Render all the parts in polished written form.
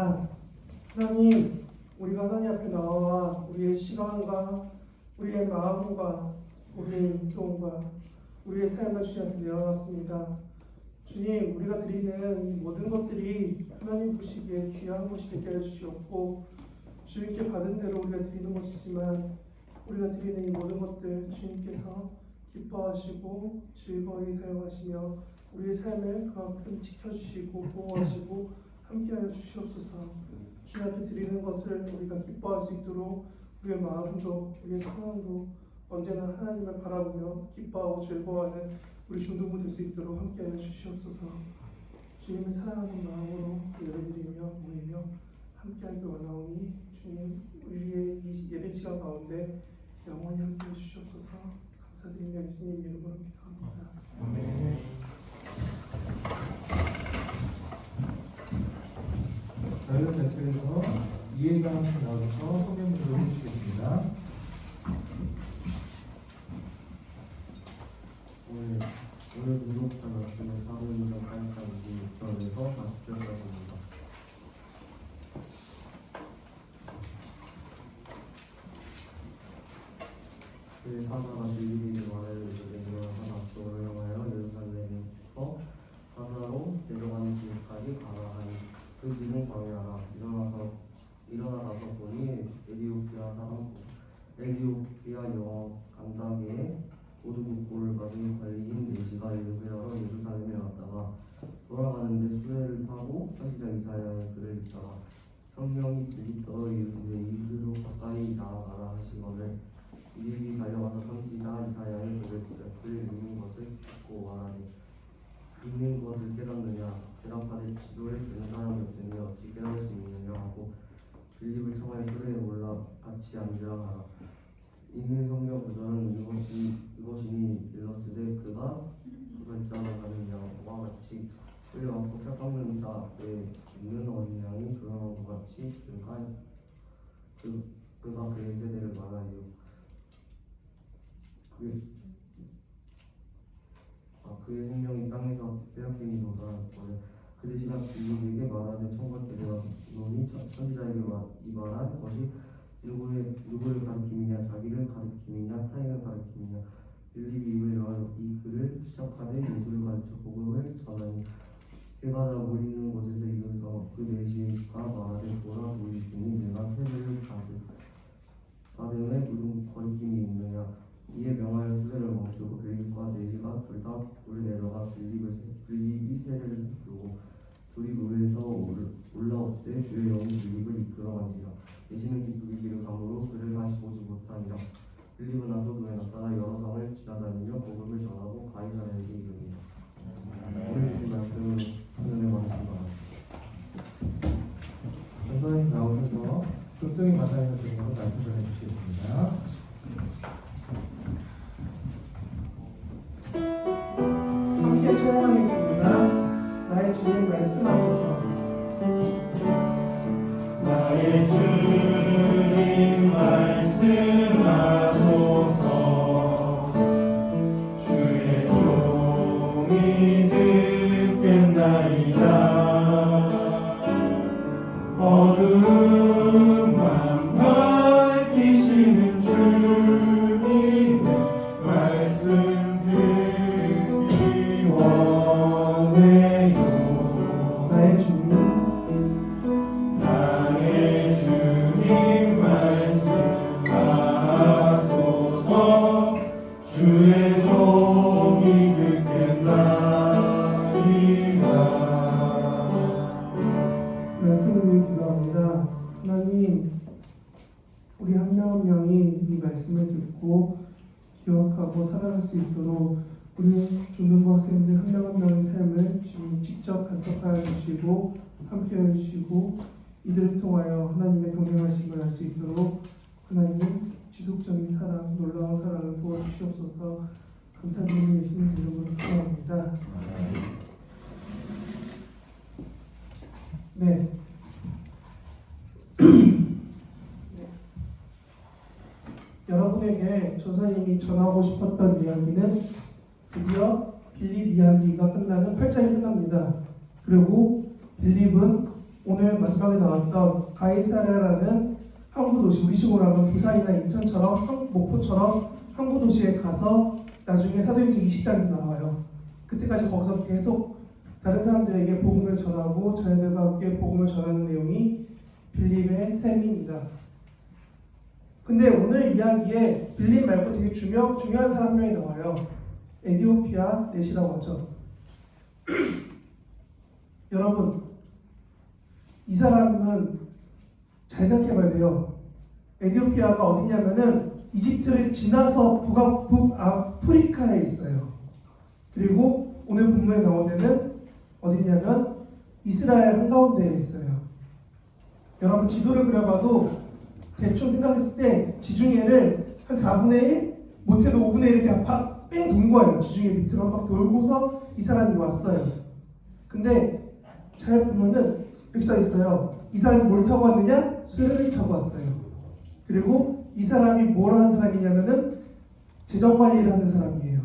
기도합니다. 하나님, 우리가 하나님 앞에 나와 우리의 시간과 우리의 마음과 우리의 인격과 우리의 삶을 주님 앞에 내어놨습니다. 주님, 우리가 드리는 이 모든 것들이 하나님 보시기에 귀한 것이 되게 해주시옵고 주님께 받은 대로 우리가 드리는 것이지만 우리가 드리는 이 모든 것들 주님께서 기뻐하시고 즐거이 사용하시며 우리의 삶을 그만큼 지켜주시고 보호하시고 함께하여 주시옵소서. 주님 앞에 드리는 것을 우리가 기뻐할 수 있도록 우리의 마음도 우리의 상황도 언제나 하나님을 바라보며 기뻐하고 즐거워하는 우리 중동부 될 수 있도록 함께하여 주시옵소서. 주님을 사랑하는 마음으로 예배드리며 모이며 함께하기 원하오니 주님, 우리의 이 예배 시간 가운데 영원히 함께해 주시옵소서. 감사드리며 예수님 이름으로 기도합니다. 아멘. 저희는 대표에서 이해가 나와서 소명으로 해주시겠습니다. 오늘 등록자 말씀은 사도행전 8장 26절에서 40절까지입니다. 그 사사가 빌립비를 말하여 이르되 하나 악도를 향하여 예루살렘에서 가사로 데려가는 길까지 가라 하니 그 길을 방해하라. 일어나서 보니 에디오피아 영어 간다게에 오르국골을 가진 관리인 내시가 유배하러 예루살렘에 왔다가 돌아가는데 수레를 타고 선지자 이사야의 글을 읽다가 성령이 빌립더러 이르시되 이리로 가까이 나아가라 하시거늘 빌립이 달려가서 선지자 이사야의 글을 읽는 것을 듣고 말하니 읽는 것을 깨닫느냐 대답하되 지도를 주는 사람이 없으니 어찌 깨달을 수 있느냐 하고 빌립을 청하여 수레에 올라 같이 앉으라 하라. 읽는 성경 구절은 이것이니 일렀으되 그가 있잖아 가는 양과 같이 끌려안고 펴 깎는 자에 있는 어린 양이 조용한 것 같이 그가 그의 세대를 말하리요. 그의 생명이 땅에서 빼앗기니로다. 그 대신에 빌립에게 말하되 청컨대 내가 노니 선지자에게 이 말한 것이 누구를 가리킴이냐 자기를 가리킴이냐 타인을 가리킴이냐. 빌립이 입을 열어 이 글을 시작하되 예수를 가르쳐 복음을 전하니 해가 다 모이는 곳에서 이르서 그 내시가 말하되 보라 보이 있으니 내가 세배를 받음에 무슨 거리낌이 있느냐. 이에 명하여 수레를 멈추고 빌립과 내시가 둘 다 물에 내려가 빌립이 세례를 부르고 둘이 물에서 올라옵되 주의 영이 빌립을 이끌어간지라. 내시는 기쁘게 길을 가므로 그를 다시 보지 못하니라. 빌립은 아소도에 나타나 여러 성을 지나다니며 복음을 전하고 가이사랴에게 이르니라. 오늘 주신 말씀은 하늘의 말씀입니다. 전도님 나오셔서 극성이 마다에서 드리는 말씀 전해주시겠습니다. 함께 찬양하겠습니다. 나의 주님 말씀하소서. 나의 주님 말씀하소서. 주의 종이 듣겠나이다. 어둠만 밝히시는 주님의 말씀 듣기 원해요. 나의 주님 말씀하소서. 주의 종이 듣겠나이다. 말씀을 위해 기도합니다. 하나님, 우리 한 명 한 명이 이 말씀을 듣고 기억하고 살아갈 수 있도록 우리 중등부 학생들 한 명 한 명의 삶을 주님 직접 간섭하여 주시고 함께하여 주시고 이들을 통하여 하나님의 동행하심을 알 수 있도록 하나님 지속적인 사랑, 놀라운 사랑을 부어주시옵소서. 감사드리는 예수님 이름으로 기도합니다. 네. 여러분에게 전사님이 전하고 싶었던 이야기는 드디어 빌립 이야기가 끝나는 8장이 끝납니다. 그리고 빌립은 오늘 마지막에 나왔던 가이사랴라는 항구 도시, 우리 식으로 하면 부산이나 인천처럼 목포처럼 항구 도시에 가서 나중에 사도행전 20장에서 나와요. 그때까지 거기서 계속 다른 사람들에게 복음을 전하고 자녀들과 함께 복음을 전하는 내용이 빌립의 삶입니다. 근데 오늘 이야기에 빌립 말고 되게 중요한 사람 한 명이 나와요. 에디오피아 넷이라고 하죠. 여러분, 이 사람은 잘 생각해봐야 돼요. 에디오피아가 어디냐면은 이집트를 지나서 북아프리카에 있어요. 그리고 오늘 본문에 나온 데는 어디냐면 이스라엘 한가운데에 있어요. 여러분 지도를 그려봐도 대충 생각했을 때 지중해를 한 4분의 1, 못해도 5분의 1 이렇게 뺑 돈 거예요. 지중해 밑으로 막 돌고서 이 사람이 왔어요. 근데 잘 보면은 이렇게 써 있어요. 이 사람이 뭘 타고 왔느냐? 수레를 타고 왔어요. 그리고 이 사람이 뭘 하는 사람이냐면은 재정관리를 하는 사람이에요.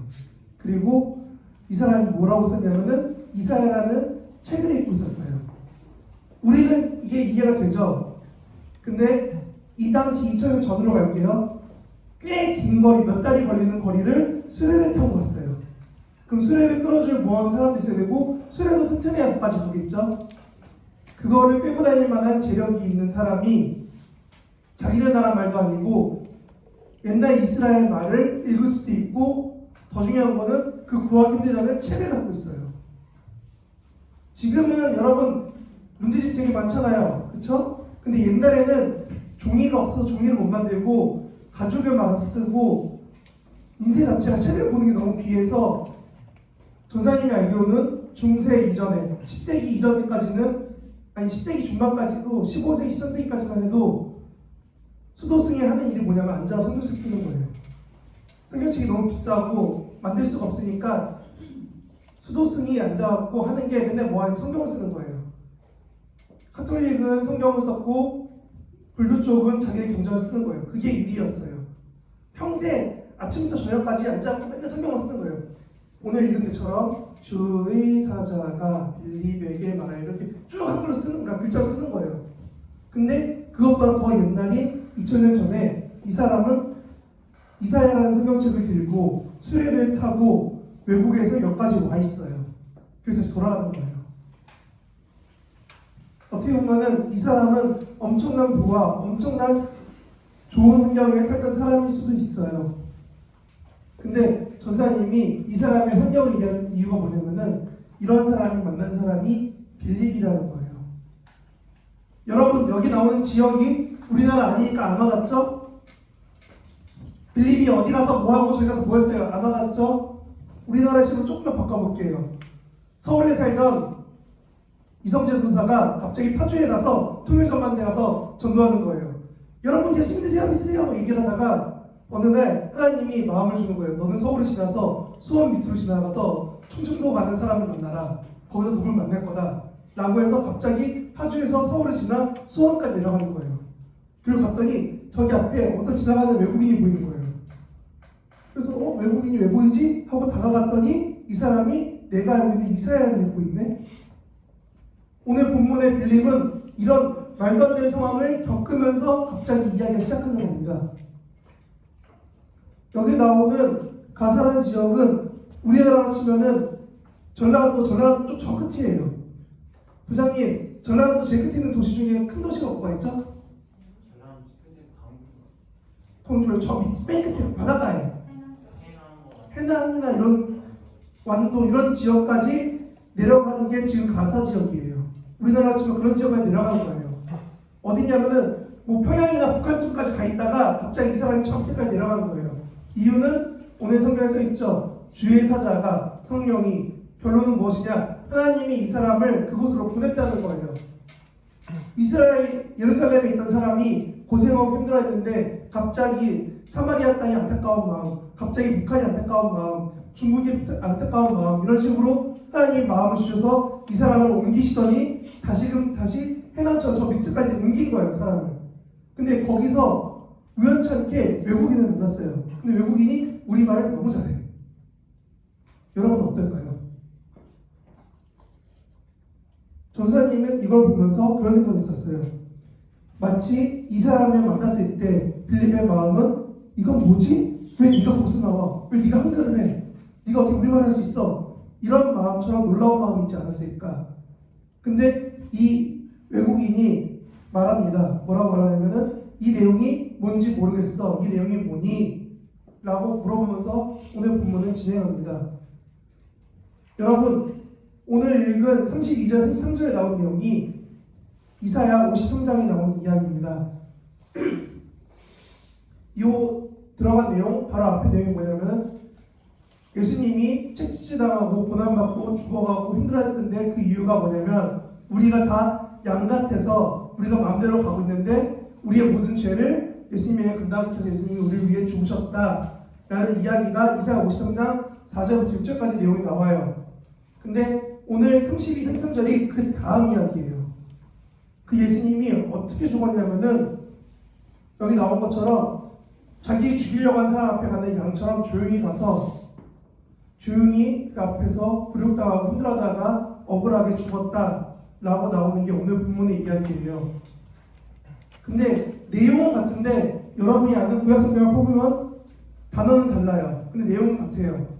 그리고 이 사람이 뭐라고 썼냐면은 이사야라는 책을 읽고 있었어요. 우리는 이게 이해가 되죠? 근데 이 당시 2000년 전으로 갈게요. 꽤 긴 거리, 몇 달이 걸리는 거리를 수레를 타고 갔어요. 그럼 수레를 끌어줄 뭐하는 사람도 있어야 되고 수레도 튼튼해야 끝까지 가겠죠? 그거를 끌고 다닐 만한 재력이 있는 사람이 자기네 나라 말도 아니고 옛날 이스라엘 말을 읽을 수도 있고 더 중요한 거는 그 구하기 힘들다는 책을 갖고 있어요. 지금은 여러분 문제집 되게 많잖아요. 그쵸? 근데 옛날에는 종이가 없어서 종이를 못 만들고 가죽을 말아서 쓰고 인쇄 자체가 책을 보는 게 너무 귀해서 전사님이 알기로는 중세 이전에 10세기 이전까지는 아니 10세기 중반까지도 15세기 13세기까지만 해도 수도승이 하는 일이 뭐냐면 앉아서 성경책 쓰는 거예요. 성경책이 너무 비싸고 만들 수가 없으니까 수도승이 앉아갖고 하는 게 맨날 뭐하냐 성경을 쓰는 거예요. 카톨릭은 성경을 썼고 불교 쪽은 자기의 경전을 쓰는 거예요. 그게 일이었어요. 평생 아침부터 저녁까지 앉아갖고 맨날 성경을 쓰는 거예요. 오늘 읽은 데처럼 주의 사자가 빌립에게 말하여 이렇게 쭉 한글로 쓰는 거야. 글자로 쓰는 거예요. 근데 그것보다 더 옛날인 2000년 전에 이 사람은 이사야라는 성경책을 들고 수레를 타고 외국에서 여기까지 와 있어요. 그래서 다시 돌아가는 거예요. 어떻게 보면은 이 사람은 엄청난 부와 엄청난 좋은 환경에 살던 사람일 수도 있어요. 근데 전사님이 이 사람의 환경을 얘기하는 이유가 뭐냐면은 이런 사람이 만난 사람이 빌립이라는 거예요. 여러분 여기 나오는 지역이 우리나라 아니니까 안 와닿죠? 빌립이 어디 가서 뭐하고 저기 가서 뭐했어요? 안 와닿죠? 우리나라 식으로 조금만 바꿔볼게요. 서울에 살던 이성재 도사가 갑자기 파주에 가서 통일전만대 가서 전도하는 거예요. 여러분 열심히 드세요 믿으세요 얘기를 하다가 어느 날 하나님이 마음을 주는 거예요. 너는 서울을 지나서 수원 밑으로 지나가서 충청도 가는 사람을 만나라. 거기서 누굴 만날 거다 라고 해서 갑자기 파주에서 서울을 지나 수원까지 내려가는 거예요. 그리고 갔더니 저기 앞에 어떤 지나가는 외국인이 보이는 거예요. 그래서 외국인이 왜 보이지? 하고 다가갔더니 이 사람이 내가 알고 있는 이사야를 읽고 있네. 오늘 본문의 빌립은 이런 말도 안 되는 상황을 겪으면서 갑자기 이야기를 시작하는 겁니다. 여기 나오는 가사라는 지역은 우리나라로 치면은 전라도 쪽 저 끝이에요. 부장님, 전라도 제일 끝에 있는 도시 중에 큰 도시가 뭐가 있죠? 광주 저 밑 맨 끝에 바닷가에 해남이나 이런 완도 이런 지역까지 내려가는 게 지금 가사 지역이에요. 우리나라 치면 그런 지역까지 내려가는 거예요. 어디냐면은 뭐 평양이나 북한쯤까지 가 있다가 갑자기 이 사람이 저 밑에까지 내려가는 거예요. 이유는 오늘 성경에 써 있죠. 주의 사자가 성령이 결론은 무엇이냐? 하나님이 이 사람을 그곳으로 보냈다는 거예요. 이스라엘 예루살렘에 있던 사람이 고생하고 힘들어했는데 갑자기 사마리아 땅이 안타까운 마음, 갑자기 북한이 안타까운 마음, 중국이 안타까운 마음 이런 식으로 하나님이 마음을 주셔서 이 사람을 옮기시더니 다시 해남처럼 저 밑에까지 옮긴 거예요. 사람을. 근데 거기서 우연찮게 외국인을 만났어요. 근데 외국인이 우리말을 너무 잘해요. 여러분 어떨까요? 전사님은 이걸 보면서 그런 생각이 있었어요. 마치 이 사람을 만났을 때 빌립의 마음은 이건 뭐지? 왜 네가 거기서 나와? 왜 네가 한글을 해? 네가 어떻게 우리말 할 수 있어? 이런 마음처럼 놀라운 마음이 있지 않았을까? 근데 이 외국인이 말합니다. 뭐라고 말하냐면은 이 내용이 뭔지 모르겠어. 이 내용이 뭐니? 라고 물어보면서 오늘 본문을 진행합니다. 여러분, 오늘 읽은 32절, 33절에 나온 내용이 이사야 53장에 나온 이야기입니다. 이 들어간 내용, 바로 앞에 내용이 뭐냐면 예수님이 채찍질당하고 고난받고 죽어가고 힘들었는데 그 이유가 뭐냐면 우리가 다 양같아서 우리가 마음대로 가고 있는데 우리의 모든 죄를 예수님에게 감당시켜서 예수님이 우리를 위해 죽으셨다라는 이야기가 이사야 53장 4절부터 6절까지 내용이 나와요. 근데 오늘 32, 33절이 그 다음 이야기예요. 그 예수님이 어떻게 죽었냐면은 여기 나온 것처럼 자기 죽이려고 한 사람 앞에 가는 양처럼 조용히 가서 조용히 그 앞에서 굴욕당하고 힘들어하다가 억울하게 죽었다라고 나오는 게 오늘 본문의 이야기예요. 근데 내용은 같은데 여러분이 아는 구약성경을 뽑으면 단어는 달라요. 근데 내용은 같아요.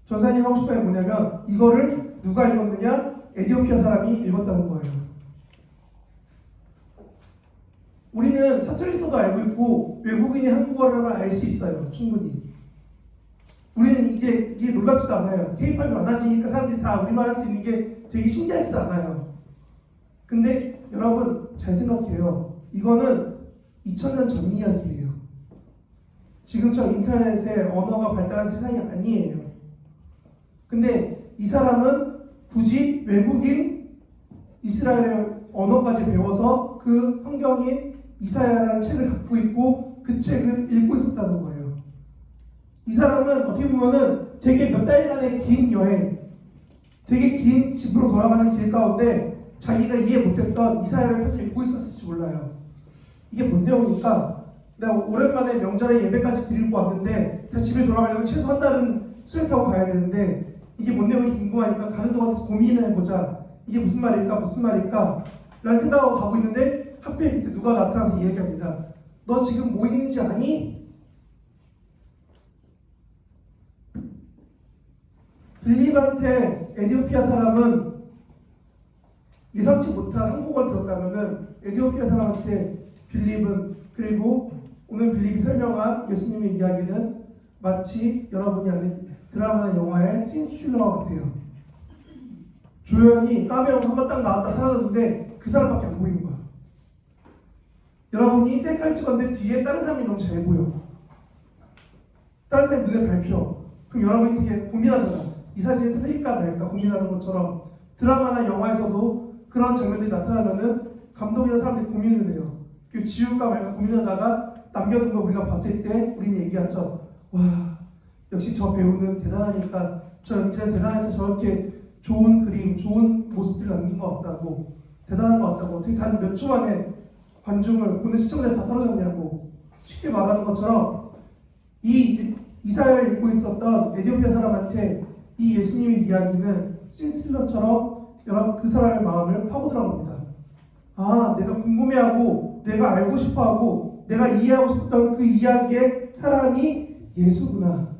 전사님 하고 싶은 게 뭐냐면 이거를 누가 읽었느냐? 에티오피아 사람이 읽었다는 거예요. 우리는 사투리서도 알고 있고 외국인이 한국어를 알 수 있어요. 충분히. 우리는 이게 놀랍지도 않아요. K-팝이 많아지니까 사람들이 다 우리말 할 수 있는 게 되게 신기하지도 않아요. 근데 여러분 잘 생각해요. 이거는 2000년 전 이야기예요. 지금처럼 인터넷에 언어가 발달한 세상이 아니에요. 근데 이 사람은 굳이 외국인 이스라엘 언어까지 배워서 그 성경인 이사야라는 책을 갖고 있고 그 책을 읽고 있었다는 거예요. 이 사람은 어떻게 보면은 되게 몇 달간의 긴 여행, 되게 긴 집으로 돌아가는 길 가운데 자기가 이해 못했던 이사야를 펴서 읽고 있었을지 몰라요. 이게 뭔 내용이니까 내가 오랜만에 명절에 예배까지 드리고 왔는데 다시 집에 돌아가려면 최소 한 달은 수행 타고 가야 되는데 이게 뭔 내용인지 궁금하니까 가는 동안 고민을 해보자. 이게 무슨 말일까 라는 생각하고 가고 있는데 하필 그때 누가 나타나서 이야기합니다. 너 지금 뭐 있는지 아니? 빌립한테 에티오피아 사람은 예상치 못한 한국어를 들었다면은 에티오피아 사람한테 빌립은 그리고 오늘 빌립이 설명한 예수님의 이야기는 마치 여러분이 아는 드라마나 영화의 씬스틸러와 같아요. 조연이 까메오 한번 딱 나왔다 사라졌는데 그 사람밖에 안 보이는 거야. 여러분이 셀카를 찍었는데 뒤에 다른 사람이 너무 잘 보여. 다른 사람이 눈에 밟혀. 그럼 여러분이 되게 고민하잖아. 이 사진을 살릴까 말까 고민하는 것처럼 드라마나 영화에서도 그런 장면들이 나타나면은 감독이나 사람들이 고민을 해요. 그 지울까 말까 고민하다가 남겨둔 거 우리가 봤을 때 우리는 얘기하죠. 와, 역시 저 배우는 대단하니까 저 연기자는 대단해서 저렇게 좋은 그림, 좋은 모습들을 남긴 것 같다고, 대단한 것 같다고, 어떻게 단 몇 초 만에 관중을 보는 시청자를 다 사로잡냐고 쉽게 말하는 것처럼 이 이사야를 읽고 있었던 에티오피아 사람한테 이 예수님의 이야기는 씬슬러처럼 여러분 그 사람의 마음을 파고 들어갑니다. 아, 내가 궁금해하고 내가 알고 싶어하고 내가 이해하고 싶었던 그 이야기의 사람이 예수구나.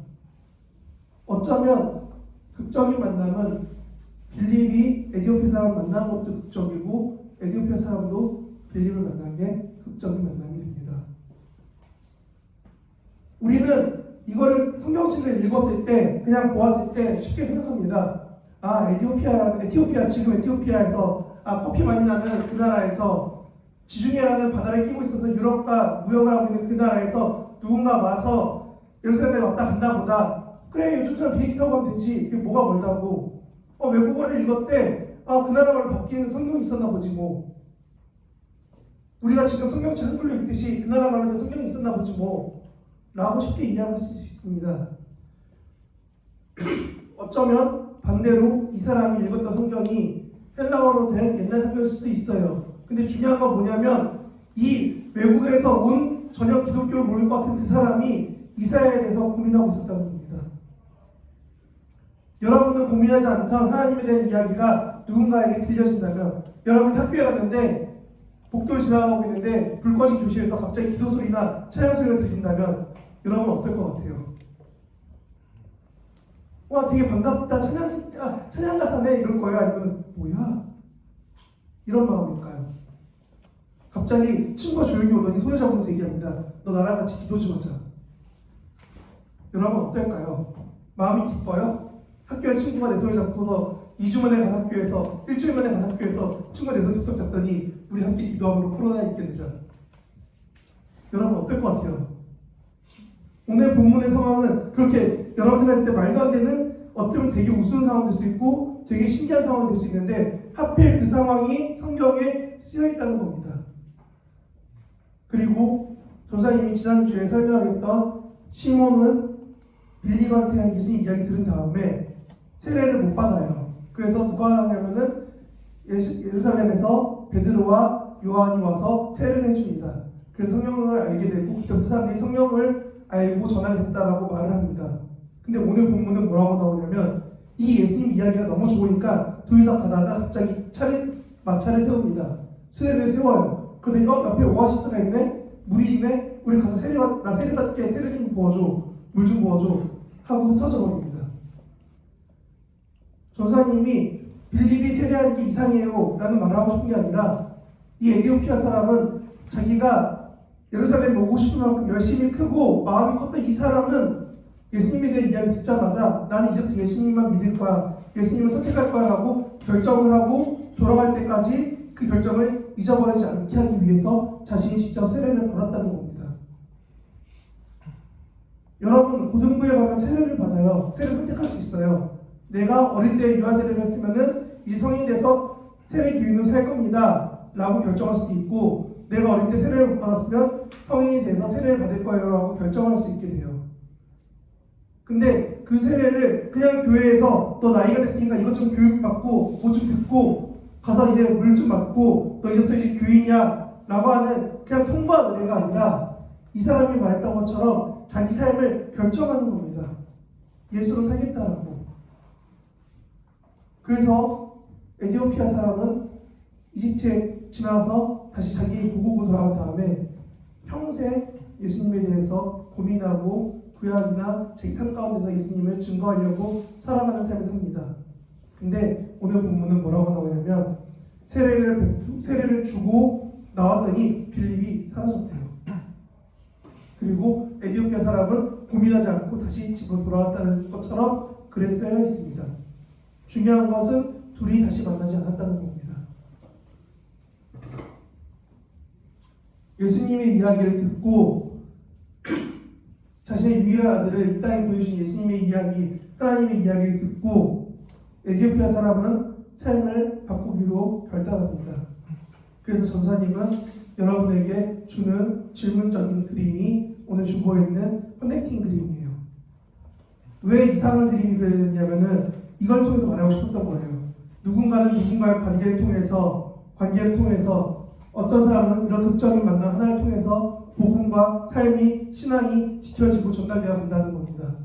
어쩌면 극적인 만남은 빌립이 에티오피아 사람 만난 것도 극적이고 에티오피아 사람도 빌립을 만난 게 극적인 만남이 됩니다. 우리는 이거를 성경책을 읽었을 때 그냥 보았을 때 쉽게 생각합니다. 아, 에티오피아 지금 에티오피아에서 커피 많이 나는 그 나라에서 지중해라는 바다를 끼고 있어서 유럽과 무역을 하고 있는 그 나라에서 누군가 와서 예루살렘에 왔다 갔나 보다. 그래, 요즘처럼 비행기 타고 가면 되지. 이게 뭐가 멀다고. 외국어를 읽었대. 아, 그 나라 말로 바뀌는 성경이 있었나 보지 뭐. 우리가 지금 성경책 한글로 읽듯이 그 나라 말로 된 성경이 있었나 보지 뭐. 라고 쉽게 이해할 수 있습니다. 어쩌면 반대로 이 사람이 읽었던 성경이 헬라어로 된 옛날 성경일 수도 있어요. 근데 중요한 건 뭐냐면 이 외국에서 온 전혀 기독교를 모를 것 같은 그 사람이 이사야에 대해서 고민하고 있었다는 겁니다. 여러분은 고민하지 않던 하나님에 대한 이야기가 누군가에게 들려진다면, 여러분이 학교에 갔는데 복도를 지나가고 있는데 불 꺼진 교실에서 갑자기 기도 소리나 찬양 소리가 들린다면 여러분 어떨 것 같아요? 와, 되게 반갑다, 찬양가사네 이럴 거예요? 아니면 뭐야? 이런 마음일까요? 갑자기 친구가 조용히 오더니 손을 잡으면서 얘기합니다. 너 나랑 같이 기도 좀 하자. 여러분 어떨까요? 마음이 기뻐요? 학교에 친구가 내 손을 잡고서 2주 만에 간 학교에서, 일주일 만에 간 학교에서 친구가 내 손 툭툭 잡더니 우리 함께 기도함으로 코로나에 이겨내자. 여러분 어떨 것 같아요? 오늘 본문의 상황은 그렇게 여러분 생각했을 때 말도 안 되는, 어쩌면 되게 우스운 상황이 될 수 있고 되게 신기한 상황이 될 수 있는데 하필 그 상황이 성경에 쓰여 있다는 겁니다. 그리고 전사님이 지난주에 설명했던 시몬은 빌립한테 예수님 이야기 들은 다음에 세례를 못 받아요. 그래서 누가 하냐면은 예루살렘에서 베드로와 요한이 와서 세례를 해줍니다. 그래서 성령을 알게 되고 그때부터 사람들이 성령을 알고 전하게 됐다라고 말을 합니다. 근데 오늘 본문은 뭐라고 나오냐면 이 예수님 이야기가 너무 좋으니까 둘이서 가다가 갑자기 마차를 세웁니다. 수레를 세워요. 그러더니 옆에 오아시스가 있네? 물이 있네? 우리 가서 나 세례 받게 세례 좀 부어줘, 물 좀 부어줘 하고 흩어져 버립니다. 전사님이 빌립이 세례하는 게 이상해요 라는 말을 하고 싶은 게 아니라 이 에티오피아 사람은 자기가 예루살렘 오고 싶은 만큼 열심히 크고 마음이 컸던 이 사람은 예수님에 대한 이야기 듣자마자 나는 이제부터 예수님만 믿을 거야, 예수님을 선택할 거야 라고 결정을 하고 돌아갈 때까지 그 결정을 잊어버리지 않게 하기 위해서 자신이 직접 세례를 받았다는 겁니다. 여러분 고등부에 가면 세례를 받아요. 세례를 선택할 수 있어요. 내가 어릴 때 유아세례를 했으면은 이제 성인 돼서 세례 교인으로 살 겁니다 라고 결정할 수도 있고, 내가 어릴 때 세례를 못 받았으면 성인이 돼서 세례를 받을 거예요 라고 결정할 수 있게 돼요. 근데 그 세례를 그냥 교회에서 너 나이가 됐으니까 이것 좀 교육받고 뭐 좀 듣고 가서 이제 물 좀 맞고 너 이제부터 이제 교인이야 라고 하는 그냥 통보한 은혜가 아니라 이 사람이 말했던 것처럼 자기 삶을 결정하는 겁니다. 예수로 살겠다라고. 그래서 에티오피아 사람은 이집트에 지나서 다시 자기 고국으로 돌아간 다음에 평생 예수님에 대해서 고민하고 구약이나 자기 삶 가운데서 예수님을 증거하려고 살아가는 삶을 삽니다. 근데 오늘 본문은 뭐라고 나오냐면 세례를 주고 나왔더니 빌립이 사라졌대요. 그리고 에티오피아 사람은 고민하지 않고 다시 집으로 돌아왔다는 것처럼 글에 쓰여 있습니다. 중요한 것은 둘이 다시 만나지 않았다는 겁니다. 예수님의 이야기를 듣고 자신의 유일한 아들을 이 땅에 보여주신 예수님의 이야기, 하나님의 이야기를 듣고 에티오피아 사람은 삶을 바꾸기로 결단합니다. 그래서 전사님은 여러분에게 주는 질문적인 그림이 오늘 주보에 있는 커넥팅 그림이에요. 왜 이상한 그림이 그려졌냐면은 이걸 통해서 말하고 싶었던 거예요. 누군가는 누군가의 관계를 통해서 어떤 사람은 이런 극적인 만남 하나를 통해서 복음과 삶이, 신앙이 지켜지고 전달되어 간다는 겁니다.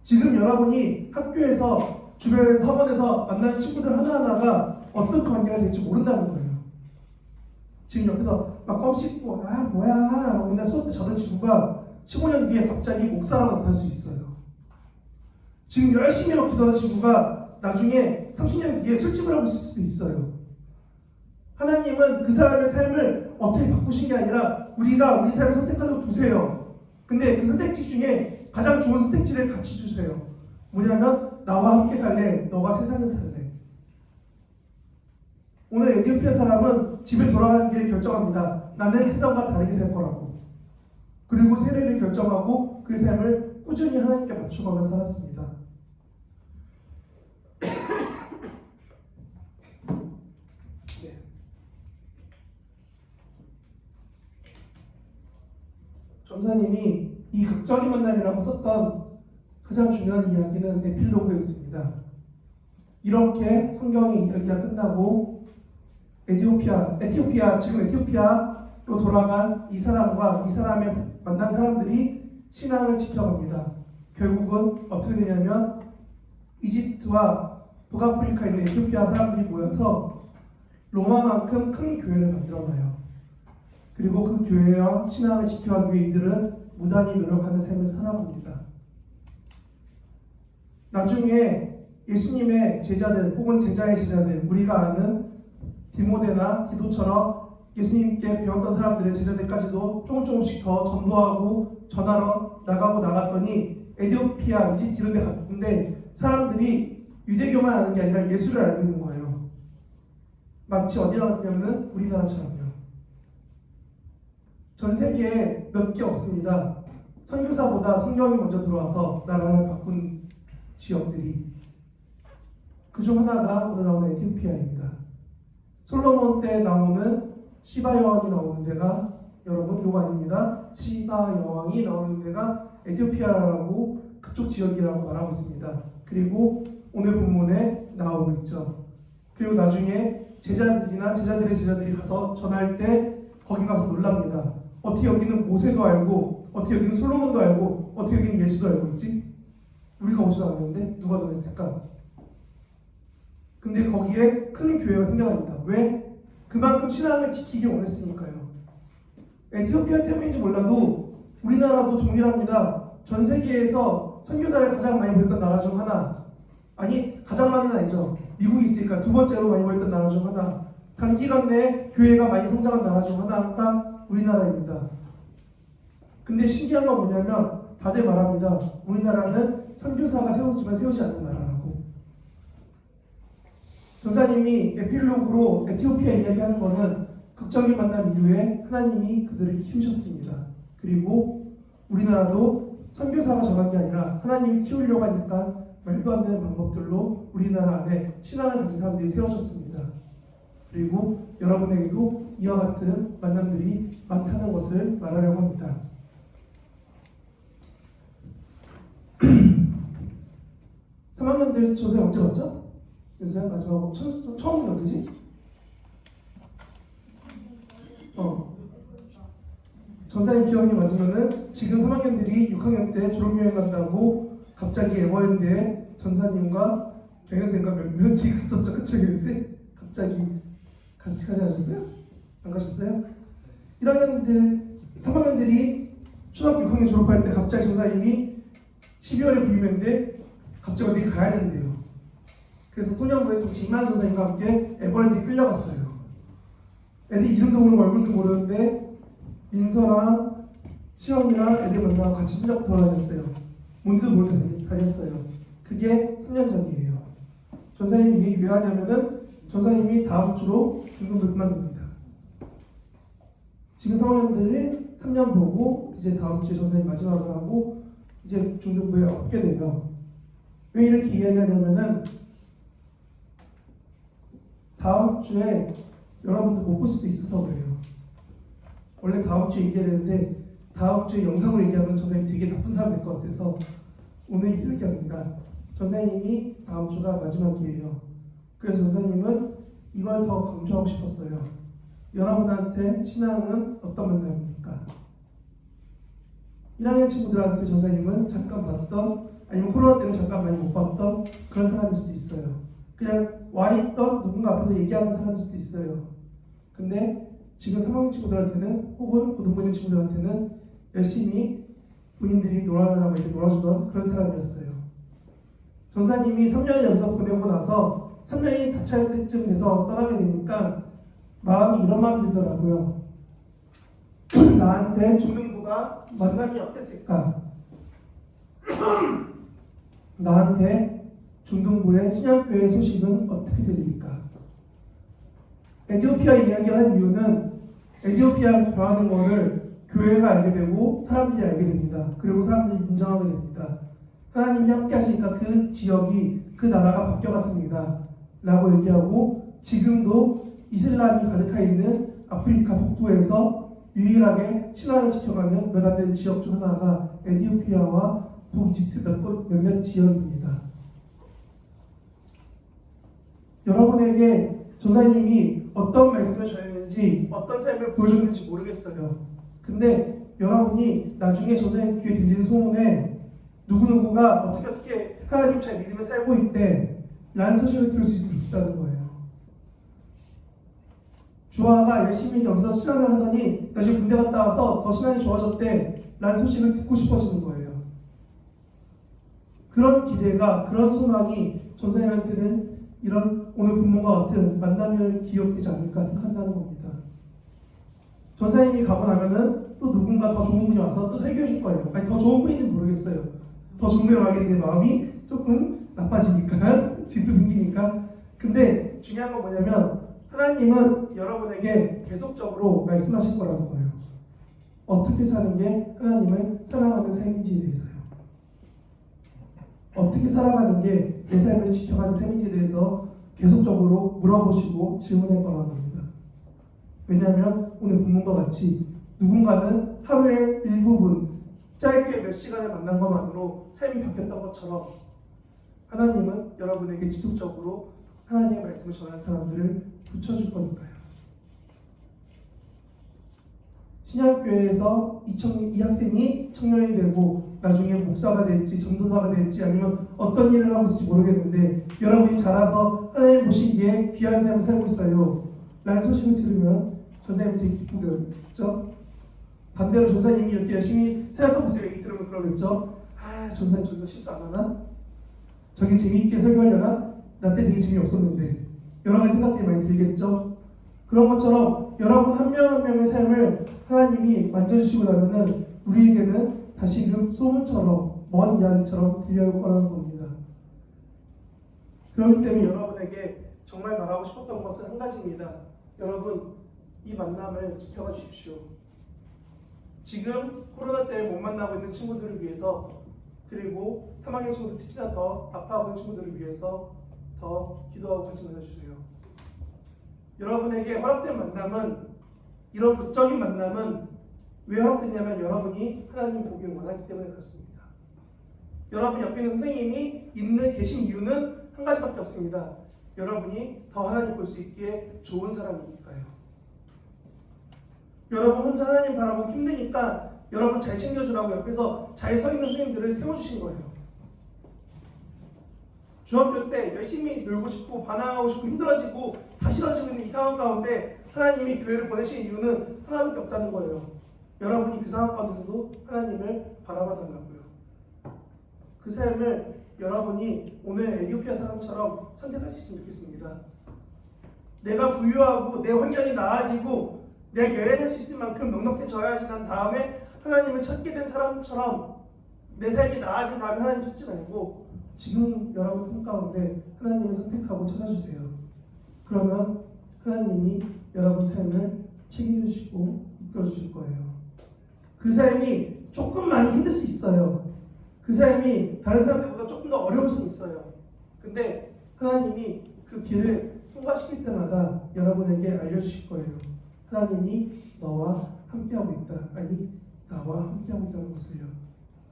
지금 여러분이 학교에서, 주변에서, 학원에서 만나는 친구들 하나하나가 어떤 관계가 될지 모른다는 거예요. 지금 옆에서 막 껌 씹고 뭐야 맨날 수업 때 자던 친구가 15년 뒤에 갑자기 목사라고 나타날 수 있어요. 지금 열심히 막 기도하는 친구가 나중에 30년 뒤에 술집을 하고 있을 수도 있어요. 하나님은 그 사람의 삶을 어떻게 바꾸신 게 아니라 우리가 우리 삶을 선택하도록 두세요. 근데 그 선택지 중에 가장 좋은 선택지를 같이 주세요. 뭐냐면 나와 함께 살래, 너가 세상에서 살래. 오늘 에티오피아 사람은 집에 돌아가는 길을 결정합니다. 나는 세상과 다르게 살 거라고. 그리고 세례를 결정하고 그 삶을 꾸준히 하나님께 맞춰가며 살았습니다. 전사님이 이 극적인 만남이라고 썼던 가장 중요한 이야기는 에필로그에 있습니다. 이렇게 성경의 이야기가 끝나고 지금 에티오피아로 돌아간 이 사람과 이 사람의 만난 사람들이 신앙을 지켜갑니다. 결국은 어떻게 되냐면 이집트와 북아프리카에 있는 에티오피아 사람들이 모여서 로마만큼 큰 교회를 만들어놔요. 그리고 그 교회와 신앙을 지켜가기 위해 이들은 무단히 노력하는 삶을 살아갑니다. 나중에 예수님의 제자들 혹은 제자의 제자들, 우리가 아는 디모데나 디도처럼 예수님께 배웠던 사람들의 제자들까지도 조금씩 더 전도하고 전하러 나갔더니 에티오피아, 이집트 이런 데 갔는데 사람들이 유대교만 아는 게 아니라 예수를 알고 있는 거예요. 마치 어디나 갔냐면 우리나라처럼요. 전 세계에 몇 개 없습니다. 선교사보다 성경이 먼저 들어와서 나라를 바꾼 지역들이. 그중 하나가 오늘 나오는 에티오피아입니다. 솔로몬 때 나오는 시바 여왕이 나오는 데가, 여러분 이거 아닙니다. 시바 여왕이 나오는 데가 에티오피아라고, 그쪽 지역이라고 말하고 있습니다. 그리고 오늘 본문에 나오고 있죠. 그리고 나중에 제자들이나 제자들의 제자들이 가서 전할 때 거기 가서 놀랍니다. 어떻게 여기는 모세도 알고, 어떻게 여기는 솔로몬도 알고, 어떻게 여기는 예수도 알고 있지? 우리가 오지도 않았는데 누가 전했을까? 근데 거기에 큰 교회가 생겨납니다. 왜? 그만큼 신앙을 지키기 원했으니까요. 에티오피아 때문인지 몰라도 우리나라도 동일합니다. 전 세계에서 선교사를 가장 많이 보냈던 나라 중 하나, 아니 가장 많은 아니죠. 미국이 있으니까 두 번째로 많이 보냈던 나라 중 하나, 단기간 내에 교회가 많이 성장한 나라 중 하나가 우리나라입니다. 근데 신기한 건 뭐냐면 다들 말합니다. 우리나라는 선교사가 세우지만 세우지 않는 나라라고. 전사님이 에필로그로 에티오피아 이야기하는 거는 극적인 만남 이후에 하나님이 그들을 키우셨습니다. 그리고 우리나라도 선교사가 정한 게 아니라 하나님이 키우려고 하니까 말도 안 되는 방법들로 우리나라 안에 신앙을 가진 사람들이 세워졌습니다. 그리고 여러분에게도 이와 같은 만남들이 많다는 것을 말하려고 합니다. (3학년들) 조세 언제 왔죠? 요새 마지막 처음이 언제지? 전사님 기억이 맞으면은 지금 3학년들이 6학년 때 졸업여행 간다고 갑자기 에버랜드에 전사님과 경현쌤과 면치 갔었죠. 그쵸 경현쌤? 갑자기 같이 가셨어요? 안 가셨어요? 3학년들이 초등학교 6학년 졸업할 때 갑자기 전사님이 12월에 부임했는데 갑자기 어디 가야 된대요. 그래서 소년부의 김한 선생님과 함께 에버랜드에 끌려갔어요. 애들 이름도 모르고 얼굴도 모르는데 민서랑 시험이랑 애들 만나고 같이 신작 돌아다녔어요. 뭔지도 모르고 다녔어요. 그게 3년 전이에요. 전사님이 이 얘기 왜 하냐면은 전사님이 다음 주로 중등부 그만둡니다. 지금 상황들을 3년 보고 이제 다음 주에 전사님 마지막으로 하고 이제 중등부에 얻게 돼요. 왜 이렇게 이야기하냐면은 다음 주에 여러분들 못 볼 수도 있어서 그래요. 원래 다음 주에 얘기해야 되는데 다음 주에 영상으로 얘기하면 전사님이 되게 나쁜 사람 될 것 같아서 오늘 이야기합니다. 전사님이 다음 주가 마지막이에요. 그래서 전사님은 이걸 더 강조하고 싶었어요. 여러분한테 신앙은 어떤 만남입니까? 1학년 친구들한테 전사님은 잠깐 봤던, 아니면 코로나 때문에 잠깐 많이 못 봤던 그런 사람일 수도 있어요. 그냥 와있던 누군가 앞에서 얘기하는 사람일 수도 있어요. 근데 지금 3학년 친구들한테는 혹은 고등부 있는 친구들한테는 열심히 본인들이 놀아달라고 이렇게 놀아주던 그런 사람이었어요. 전사님이 3년을 여기서 보내고 나서 3년이 다 찰 때쯤 돼서 떠나게 되니까 마음이 이런 마음이 들더라고요. 나한테 중등부가 만남이 어땠을까? 나한테 중등부의 신약교회 소식은 어떻게 들릴까? 에티오피아 이야기를 한 이유는 에티오피아 변하는 거를 교회가 알게 되고 사람들이 알게 됩니다. 그리고 사람들이 인정하게 됩니다. 하나님이 함께 하시니까 그 지역이, 그 나라가 바뀌어갔습니다. 라고 얘기하고 지금도 이슬람이 가득해 있는 아프리카 북부에서 유일하게 신앙을 지켜가는 몇 안 되는 지역 중 하나가 에티오피아와 북이집트 몇몇 지역입니다. 여러분에게 전사님이 어떤 말씀을 전했는지 어떤 삶을 보여줬는지 모르겠어요. 근데 여러분이 나중에 전사님 귀에 들리는 소문에 누구누구가 어떻게 하나님 잘 믿으며 살고 있대, 라는 소식을 들을 수 있다는 거예요. 주아가 열심히 여기서 신앙을 하더니 나중에 군대 갔다 와서 더 신앙이 좋아졌대 라는 소식을 듣고 싶어지는 거예요. 그런 기대가, 그런 소망이 전사님한테는 이런 오늘 본문과 같은 만남을 기억되지 않을까 생각한다는 겁니다. 전사님이 가고 나면은 또 누군가 더 좋은 분이 와서 또 해결해 줄 거예요. 아니 더 좋은 분인지 모르겠어요. 더 좋은 분이 와겠는데 마음이 조금 나빠지니까 질투 생기니까. 근데 중요한 건 뭐냐면 하나님은 여러분에게 계속적으로 말씀하실 거라는 거예요. 어떻게 사는 게 하나님을 사랑하는 삶인지에 대해서요. 어떻게 살아가는 게 내 삶을 지켜가는 삶인지에 대해서 계속적으로 물어보시고 질문할 거라는 겁니다. 왜냐하면 오늘 본문과 같이 누군가는 하루에 일부분 짧게 몇 시간을 만난 것만으로 삶이 바뀌었던 것처럼 하나님은 여러분에게 지속적으로 하나님의 말씀을 전하는 사람들을 붙여줄 거니까요. 신약교회에서 이 학생이 청년이 되고 나중에 목사가 될지 전도사가 될지 아니면 어떤 일을 하고 있을지 모르겠는데 여러분이 자라서 하나님 보시기에 귀한 삶을 살고 있어요 라는 소식을 들으면 전사님이 되게 기쁘겠죠? 반대로 전사님이 이렇게 열심히 생각하고 있어요. 얘기 들으면 그러겠죠? 아, 전사님 저기서 실수 안 하나? 저기 재미있게 설교하려나? 나 때 되게 재미없었는데 여러 가지 생각들이 많이 들겠죠? 그런 것처럼 여러분 한 명 한 명의 삶을 하나님이 만져주시고 나면은 우리에게는 다시금 소문처럼 먼 이야기처럼 들려올 거라는 겁니다. 그렇기 때문에 여러분에게 정말 말하고 싶었던 것은 한 가지입니다. 여러분 이 만남을 지켜가 주십시오. 지금 코로나 때문에 못 만나고 있는 친구들을 위해서 그리고 사망의 친구들 특히나 더 아파하는 친구들을 위해서 더 기도하고 같이 만나주세요. 여러분에게 허락된 만남은 이런 극적인 만남은 왜 허락됐냐면 여러분이 하나님 보기를 원하기 때문에 그렇습니다. 여러분 옆에 있는 선생님이 계신 이유는 한 가지밖에 없습니다. 여러분이 더 하나님 볼 수 있기에 좋은 사람이니까요. 여러분 혼자 하나님 바라보고 힘드니까 여러분 잘 챙겨주라고 옆에서 잘 서 있는 선생님들을 세워주신 거예요. 중학교 때 열심히 놀고 싶고 반항하고 싶고 힘들어지고 다 싫어지고 있는 이 상황 가운데 하나님이 교회를 보내신 이유는 하나밖에 없다는 거예요. 여러분이 그 상황 가운데서도 하나님을 바라봐 달라고요. 그 삶을 여러분이 오늘 에티오피아 사람처럼 선택할 수 있으면 좋겠습니다. 내가 부유하고 내 환경이 나아지고 내가 여행할 수 있을 만큼 넉넉해져야지 난 다음에 하나님을 찾게 된 사람처럼 내 삶이 나아진 다음에 하나님 찾지 말고 지금 여러분 삶 가운데 하나님을 선택하고 찾아주세요. 그러면 하나님이 여러분 삶을 책임져주시고 이끌어주실 거예요. 그 삶이 조금 많이 힘들 수 있어요. 그 삶이 다른 사람들보다 조금 더 어려울 수 있어요. 근데 하나님이 그 길을 통과시킬 때마다 여러분에게 알려주실 거예요. 하나님이 너와 함께하고 있다. 아니 나와 함께하고 있다는 것을요.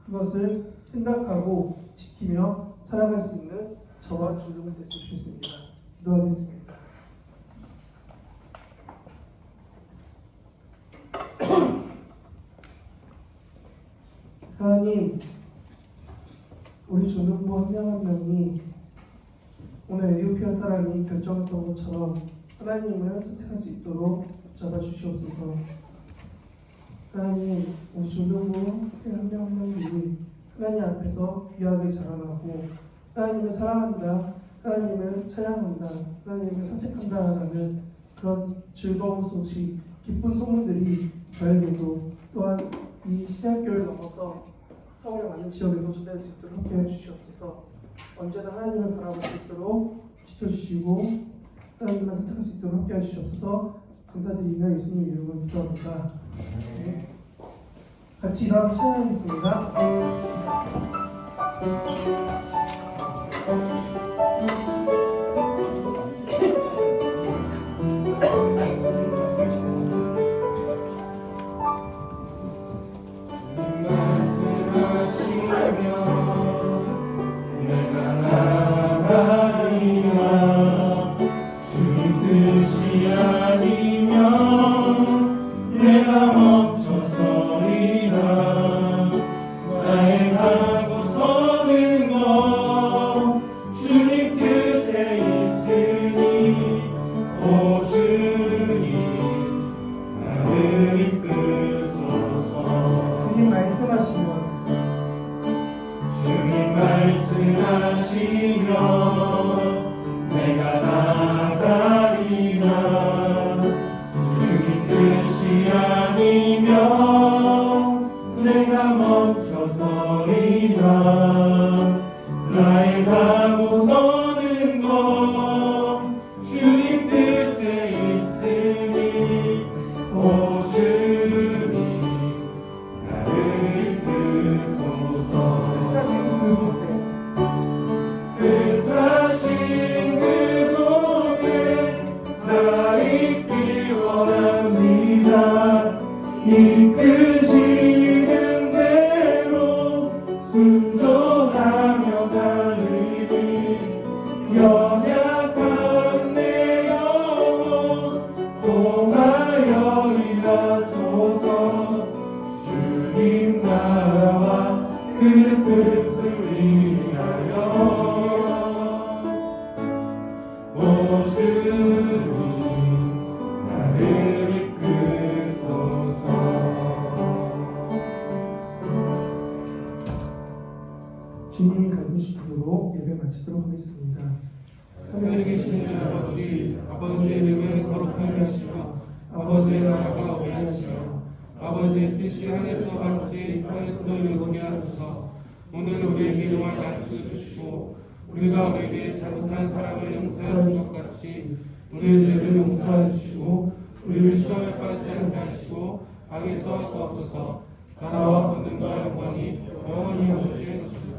그것을 생각하고 지키며 살아갈 수 있는 저와 주님은 됐으면 좋겠습니다. 기도하겠습니다. 하나님, 우리 중등부 한 명 한 명이 오늘 에티오피아 사람이 결정했던 것처럼 하나님을 선택할 수 있도록 잡아 주시옵소서. 하나님, 우리 중등부 학생 한 명 한 명이 하나님 앞에서 귀하게 자라나고 하나님을 사랑한다, 하나님을 찬양한다, 하나님을 선택한다라는 그런 즐거운 소식, 기쁜 소문들이 저에게도 또한 이 신학교를 넘어서 서울의 많은 지역에도 전달될 수 있도록 함께해 주시옵소서. 언제나 하나님을 바라볼 수 있도록 지켜주시고 하나님을 선택할 수 있도록 함께해 주시옵소서. 감사드리며 예수님 이름으로 기도합니다. 네. 같이 일어나서 찬양하겠습니다. 내가 멈춰서리라. 나의 가고 서는 것 주님 뜻 말씀하시면 주님 말씀하시면 내가 나가리라. 주님 뜻이 아니면 내가 멈춰서리라. 나의 가고 서는 것 주님 뜻에 있으니 오 주님 나를 이끄소서. 뜻하신 그곳에 뜻하신 그곳에 나 있기 원합니다. 이끄시는 대로 순종하며 살리니 연약한 내 영혼 통하여 일하소서. 주님 나라와 그 뜻을 위하여 오 주님 나를 이끄소서. 주님이 가르치신 대로 예배 마치도록 하겠습니다. 하늘에 계시는 아버지, 아버지의 이름은 거룩하게 하시고 아버지의 나라가 오게 하시고 아버지의 뜻이 하늘에서 같이 땅에서도 이루어지게 하소서. 오늘 우리에게 일용할 양식을 주시고 우리가 우리에게 잘못한 사람을 용서해 준 것 같이 우리의 죄를 용서해 주시고 우리를 시험에 빠지지 않게 하시고 악에서 구하소서. 나라와 권능과 영광이 영원히 아버지의 것입니다.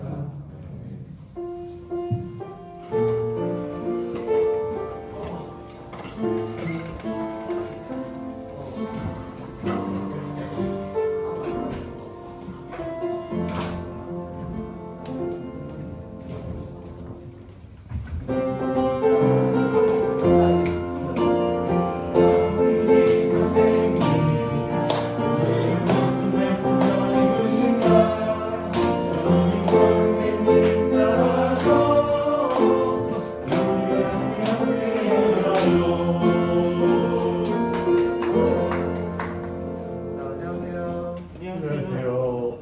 안녕하세요.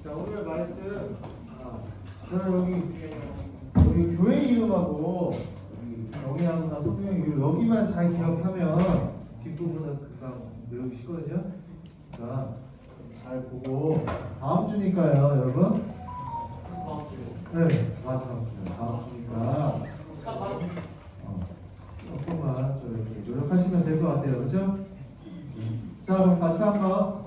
자, 오늘 말씀 저는 여기 교회 이름하고 영양이나 성경 이름 여기만 잘 기억하면 뒷부분은 금방 외우기 쉽거든요. 그러니까 잘 보고 다음 주니까요, 여러분. 네, 마지막 주 다음 주니까 조금만 좀 이렇게 노력하시면 될 것 같아요, 그렇죠? 자, 그럼 같이 한번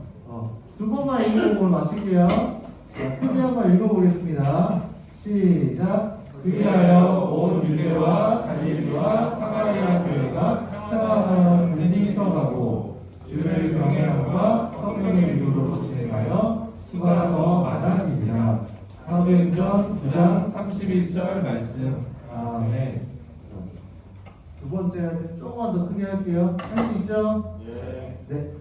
두 번만 읽어보고 마칠게요. 자, 크게 한번 읽어보겠습니다. 시작. 그리하여 온 유대와 갈릴리와 사마리아 교회가 평안하여 든든히 서가고 주를 경외함과 성령의 위로로 진행하여 수가 더 많아지니라. 사도행전 9장 31절 말씀. 아멘. 두 번째 할 때 조금만 더 크게 할게요. 할 수 있죠? 네.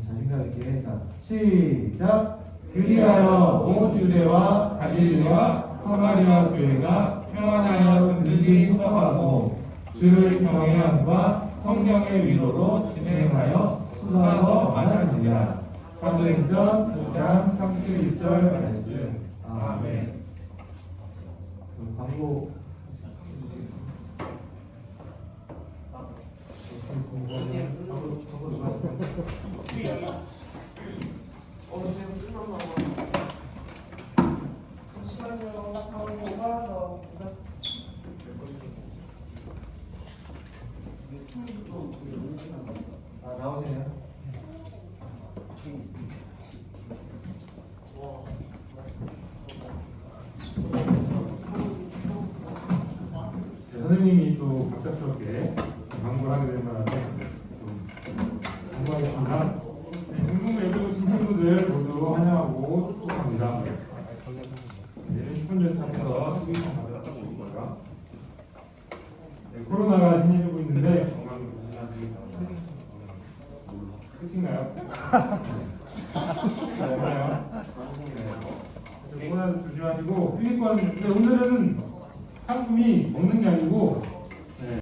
자신감 있게. 자, 시작. 그리하여 온 유대와 갈릴리와 사마리아 교회가 평안하여 든든히 서가고 주를 경외함과 성령의 위로로 진행하여 수가 더 많아지니라. 사도행전 5장 31절 말씀. 아멘. 광고 잠시만요. 광고가 나옵니다. 나오세요. 네, 선생님이 또 갑작스럽게 광고를 하게 된 바람에 좀 광고하겠습니다. 네, 중국 외국에 오신 친구들 모두 환영하고 축복합니다. 네, 10분 전부터 수기성 받았다고 온 거죠. 네, 코로나가 진행되고 있는데 건강 조심하시고 끝인가요? 맞나요? 네, 코로나도 조심하시고 휴게권. 근데 오늘은 상품이 먹는 게 아니고